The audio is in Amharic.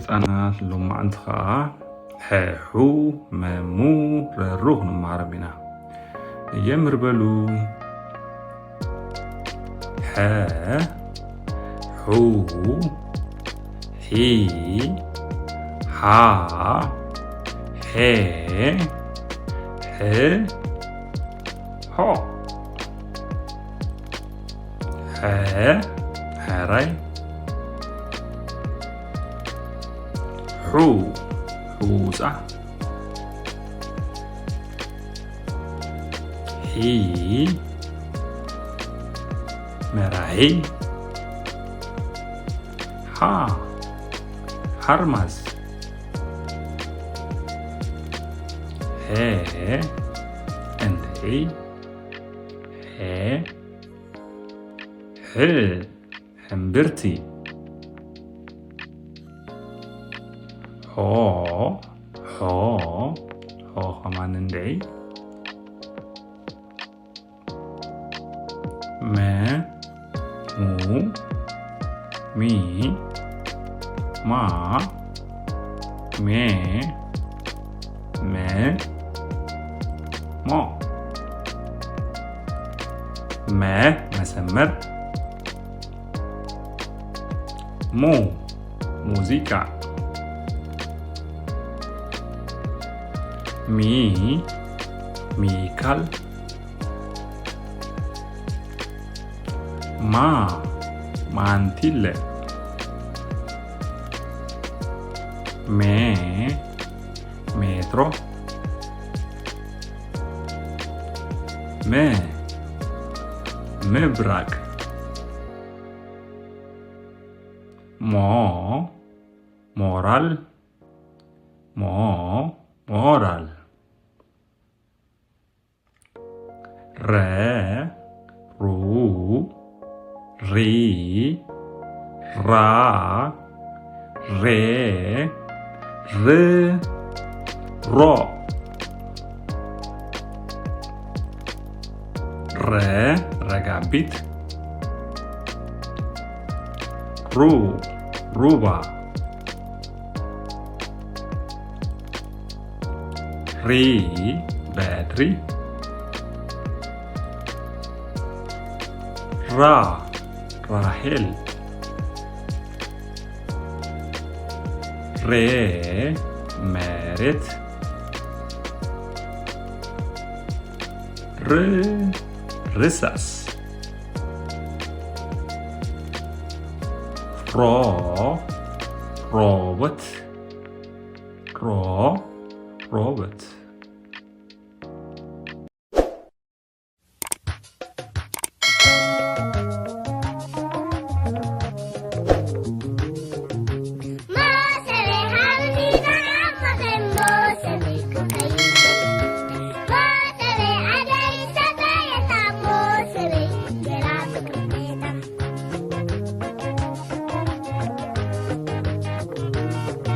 ንህጻናት ሎማዓንቲ ከዓ ሕሑ መሙ ረሩህ ንመሃር ኢና የምር በሉ ሐ ሑ ሒ ሃ ሄ ህ ሆ ሕራይ ሑፃ ሒ መራሒ ሃ ሃርማዝ ሄ እንተይ ሄ ህ ሕምብርቲ ሆ ከማን እንደይ መ ሙ ሚ ማ ሜ መ ሞ መሰመር ሙዚቃ ሚካል ማንቲለ ሜትሮ ምብራቅ ሞራል ሞራል ረ ሩ ሪ ራ ሬ ር ሮ ረጋቢት ሩባ በትሪ ራሄል መሬት ርሳስ ሮቦት